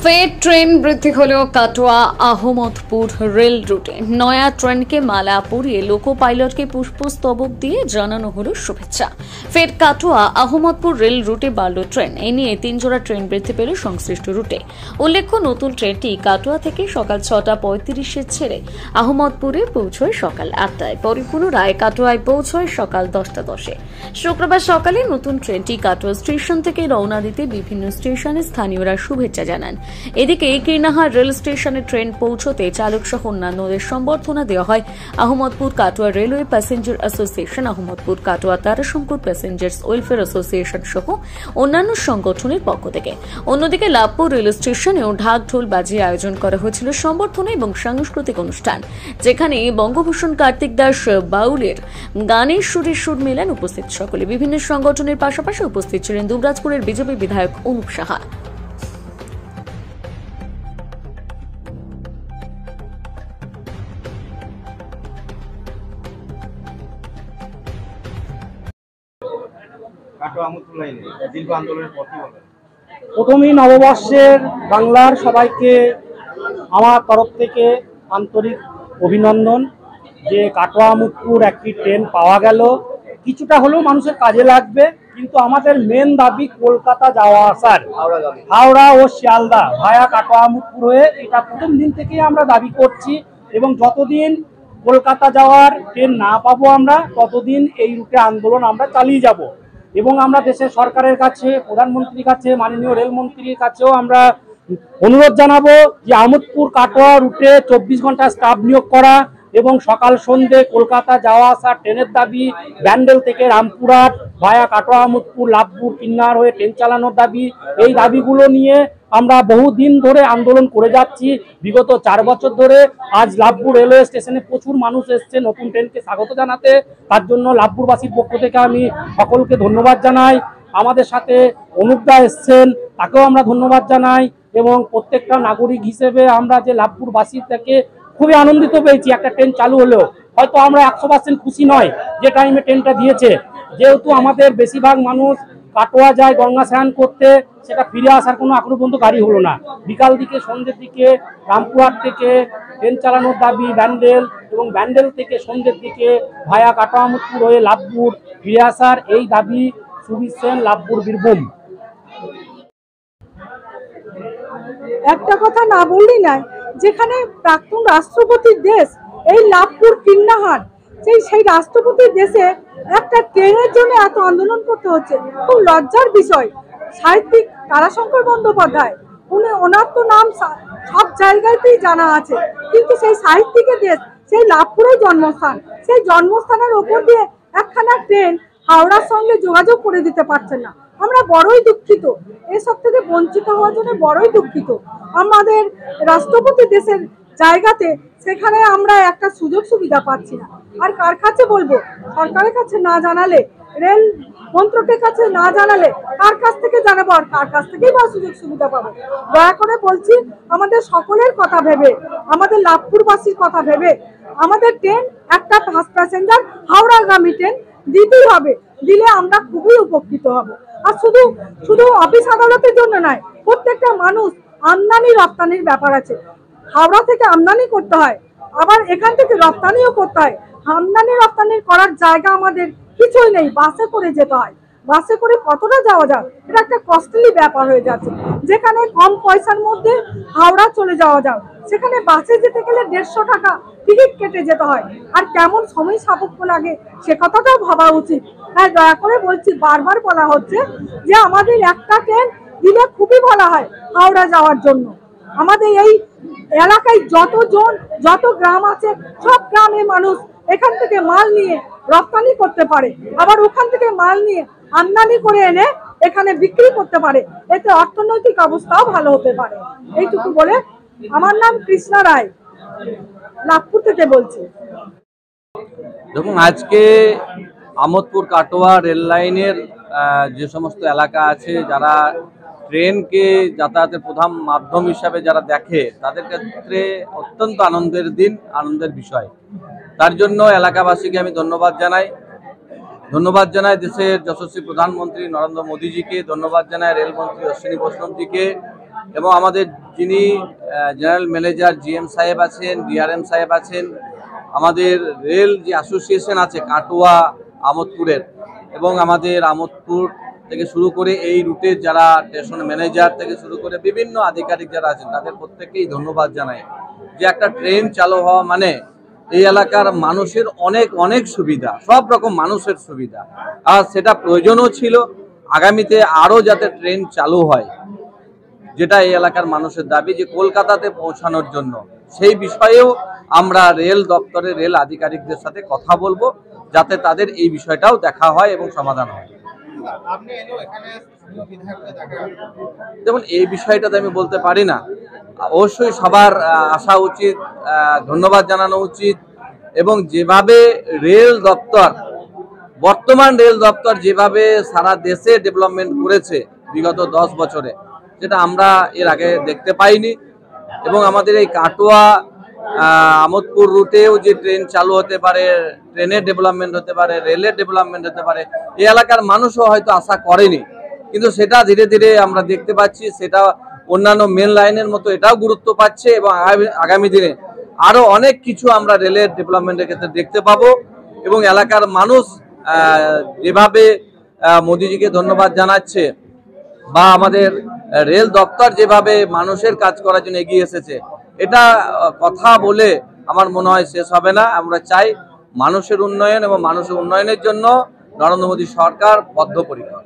ফের ট্রেন বৃদ্ধি হলো কাটোয়া আহমদপুর রেল রুটে। নয়া ট্রেনকে মালা পরিয়ে লোকো পাইলটকে পুষ্পস্তবক দিয়ে জানানো হলো শুভেচ্ছা। ফের কাটোয়া আহমদপুর রেল রুটে বাড়ল ট্রেন। এ নিয়ে 3 জোড়া ট্রেন বৃদ্ধি পেল সংশ্লিষ্ট রুটে। উল্লেখ্য, নতুন ট্রেনটি কাটোয়া থেকে সকাল 6:35 ছেড়ে আহমদপুরে পৌঁছয় সকাল 8টায়, পরে পুনরায় কাটোয়ায় পৌঁছয় সকাল 10:10। শুক্রবার সকালে নতুন ট্রেনটি কাটোয়া স্টেশন থেকে রওনা দিতে বিভিন্ন স্টেশনে স্থানীয়রা শুভেচ্ছা জানান। এদিকে কীর্ণাহার রেল স্টেশনে ট্রেন পৌঁছতে চালক সহ অন্যান্যদের সম্বর্ধনা দেওয়া হয় Ahmadpur Katwa railway passenger association, Ahmadpur Katwa Tarashankar passengers welfare association সহ অন্যান্য সংগঠনের পক্ষ থেকে। অন্যদিকে লাভপুর রেল স্টেশনেও ঢাক ঢোল বাজিয়ে আয়োজন করা হয়েছিল সম্বর্ধনা এবং সাংস্কৃতিক অনুষ্ঠান, যেখানে বঙ্গভূষণ কার্তিক দাস বাউলের গানের সুরে সুর মেলান উপস্থিত সকলে। বিভিন্ন সংগঠনের পাশাপাশি উপস্থিত ছিলেন দুবরাজপুরের বিজেপি বিধায়ক অনুপ সাহা। প্রথমেই নববর্ষের বাংলার সবাইকে আমার তরফ থেকে আন্তরিক অভিনন্দন যে কাটোয়া আমোদপুর একটি ট্রেন পাওয়া গেল। কিছুটা হলেও মানুষের কাজে লাগবে, কিন্তু আমাদের মেন দাবি কলকাতা যাওয়া আসার, হাওড়া ও শিয়ালদা ভায়া কাটোয়া আমোদপুর হয়ে, এটা প্রথম দিন থেকেই আমরা দাবি করছি এবং যতদিন কলকাতা যাওয়ার ট্রেন না পাবো আমরা ততদিন এই রুটে আন্দোলন আমরা চালিয়ে যাব। এবং আমরা দেশের সরকারের কাছে, প্রধানমন্ত্রীর কাছে, মাননীয় রেলমন্ত্রীর কাছেও আমরা অনুরোধ জানাবো যে আমোদপুর কাটোয়া রুটে 24 ঘন্টা স্টাফ নিয়োগ করা এবং সকাল সন্ধ্যে কলকাতা যাওয়া আসা ট্রেনের দাবি, ব্যান্ডেল থেকে রামপুরহাট ভায়া কাটোয়া আমোদপুর লাভপুর কিন্নার হয়ে ট্রেন চালানোর দাবি। এই দাবিগুলো নিয়ে আমরা বহুদিন ধরে আন্দোলন করে যাচ্ছি, বিগত 4 বছর ধরে। আজ লাভপুর রেলওয়ে স্টেশনে প্রচুর মানুষ এসছে নতুন ট্রেনকে স্বাগত জানাতে, তার জন্য লাভপুরবাসীর পক্ষ থেকে আমি সকলকে ধন্যবাদ জানাই। আমাদের সাথে অনুপদা এসছেন, তাকেও আমরা ধন্যবাদ জানাই। এবং প্রত্যেকটা নাগরিক হিসেবে আমরা যে লাভপুরবাসী থেকে খুবই আনন্দিত পেয়েছি, একটা ট্রেন চালু হলেও হয়তো আমরা 100% খুশি নয় যে টাইমে ট্রেনটা দিয়েছে, যেহেতু আমাদের বেশিরভাগ মানুষ কাটোয়া যায় গঙ্গা স্নান করতে, সেটা ফিরে আসার কোনো এখনো পর্যন্ত গাড়ি হলো না। বিকাল দিকে সন্ধ্যের দিকে রামপুরহাট থেকে ট্রেন চালানোর দাবি ব্যান্ডেল, এবং ব্যান্ডেল থেকে সন্ধ্যের দিকে ভায়া কাটোয়া আমোদপুর হয়ে লাভপুর ফিরে আসার এই দাবি সুবীর সেন, লাভপুর বীরভূম। একটা কথা না বললেই নাই, যেখানে প্রাক্তন রাষ্ট্রপতির দেশ এই লাভপুর কিন্নাহার, সেই রাষ্ট্রপতির দেশে একটা ট্রেনের জন্য এত আন্দোলন করতে হচ্ছে, খুব লজ্জার বিষয়। সাহিত্যিক তারাশঙ্কর বন্দ্যোপাধ্যায়, ওনার তো নাম সব জায়গাতেই জানা আছে, কিন্তু সেই সাহিত্যিকের দেশ, সেই লাভপুরের জন্মস্থান, সেই জন্মস্থানের ওপর দিয়ে একখানা ট্রেন হাওড়ার সঙ্গে যোগাযোগ করে দিতে পারছেন না। আমরা বড়ই দুঃখিত, এসব থেকে বঞ্চিত হওয়ার জন্য বড়ই দুঃখিত। আমাদের রাষ্ট্রপতি দেশের জায়গাতে সেখানে আমরা একটা সুযোগ সুবিধা পাচ্ছি না। আর কার কাছে বলবো? সরকারের কাছে না জানালে, রেল মন্ত্রকের কাছে না জানালে কার কাছ থেকে জানাবো, আর কার কাছ থেকেই বা সুযোগ সুবিধা পাবো? দয়া করে বলছি, আমাদের সকলের কথা ভেবে, আমাদের লাভপুরবাসীর কথা ভেবে আমাদের ট্রেন একটা ফার্স্ট প্যাসেঞ্জার হাওড়াগামী ট্রেন দিতেই হবে। দিলে আমরা খুবই উপকৃত হব। আর শুধু অফিস আদালতের জন্য নয়, প্রত্যেকটা মানুষ, আমদানি রপ্তানির ব্যাপার আছে। হাওড়া থেকে আমদানি করতে হয়, আবার এখান থেকে রপ্তানিও করতে হয়। আমদানি রপ্তানি করার জায়গা আমাদের কিছুই নেই, বাসে করে যেতে হয়। বাসে করে কতটা যাওয়া যায়, এটা একটা কস্টলি ব্যাপার হয়ে যাচ্ছে। যেখানে কম পয়সার মধ্যে হাওড়া চলে যাওয়া যায়, সেখানে বাসে যেতে গেলে 150 টাকা টিকিট কেটে যেতে হয়। আর কেমন সময় সাপেক্ষ লাগে সে কথাটাও ভাবা উচিত। তাই দয়া করে বলছি, বারবার বলা হচ্ছে যে আমাদের একটা ট্রেন দিলে খুবই ভালো হয় হাওড়া যাওয়ার জন্য। আমাদের এই এলাকায় যত গ্রাম আছে, সব গ্রামে মানুষ এখান থেকে মাল নিয়ে রপ্তানি করতে পারে, আবার ওখান থেকে মাল নিয়ে আমদানি করে এনে এখানে বিক্রি করতে পারে। এতে অর্থনৈতিক অবস্থাও ভালো হতে পারে। এইটুকু বলে, আমার নাম কৃষ্ণা রায়, লাভপুর থেকে বলছি। দেখুন, আজকে আমোদপুর কাটোয়া রেল লাইনের যে সমস্ত এলাকা আছে, যারা ট্রেনকে যাতায়াতের প্রধান মাধ্যম হিসাবে যারা দেখে, তাদের ক্ষেত্রে অত্যন্ত আনন্দের দিন, আনন্দের বিষয়। তার জন্য এলাকাবাসীকে আমি ধন্যবাদ জানাই দেশের যশস্বী প্রধানমন্ত্রী নরেন্দ্র মোদীজিকে, ধন্যবাদ জানাই রেলমন্ত্রী অশ্বিনী বৈষ্ণবজিকে, এবং আমাদের যিনি জেনারেল ম্যানেজার জিএম সাহেব আছেন, ডিআরএম সাহেব আছেন, আমাদের রেল যে অ্যাসোসিয়েশন আছে কাটোয়া আমোদপুরের, এবং আমাদের আমোদপুর থেকে শুরু করে এই রুটের যারা স্টেশন ম্যানেজার থেকে শুরু করে বিভিন্ন আধিকারিক যারা আছেন, তাদের প্রত্যেককেই ধন্যবাদ জানাই। যে একটা ট্রেন চালু হওয়া মানে এই এলাকার মানুষের অনেক অনেক সুবিধা, সব রকম মানুষের সুবিধা, আর সেটা প্রয়োজনও ছিল। আগামীতে আরও যাতে ট্রেন চালু হয়, যেটা এই এলাকার মানুষের দাবি, যে কলকাতাতে পৌঁছানোর জন্য, সেই বিষয়েও আমরা রেল দপ্তরে রেল আধিকারিকদের সাথে কথা বলবো, যাতে তাদের এই বিষয়টাও দেখা হয় এবং সমাধান হয়। দেখুন, এই বিষয়টাতে আমি বলতে পারি না। অবশ্যই সবার আসা উচিত, ধন্যবাদ জানানো উচিত, এবং যেভাবে রেল দপ্তর, বর্তমান রেল দপ্তর যেভাবে সারা দেশে ডেভেলপমেন্ট করেছে বিগত 10 বছরে, যেটা আমরা এর আগে দেখতে পাইনি। এবং আমাদের এই কাটোয়া আমোদপুর রুটেও যে ট্রেন চালু হতে পারে, ট্রেনের ডেভেলপমেন্ট হতে পারে, রেলের ডেভেলপমেন্ট হতে পারে, এই এলাকার মানুষও হয়তো আশা করেনি, কিন্তু সেটা ধীরে ধীরে আমরা দেখতে পাচ্ছি। সেটা অন্যান্য মেন লাইনের মতো এটাও গুরুত্ব পাচ্ছে, এবং আগামী দিনে আরো অনেক কিছু আমরা রেলের ডেভেলপমেন্টের ক্ষেত্রে দেখতে পাবো। এবং এলাকার মানুষ যেভাবে মোদিজিকে ধন্যবাদ জানাচ্ছে, বা আমাদের রেল দপ্তর যেভাবে মানুষের কাজ করার জন্য এগিয়ে এসেছে, এটা কথা বলে আমার মনে হয় শেষ হবে না। আমরা চাই মানুষের উন্নয়ন, এবং মানুষের উন্নয়নের জন্য নরেন্দ্র মোদী সরকার বদ্ধপরিকর।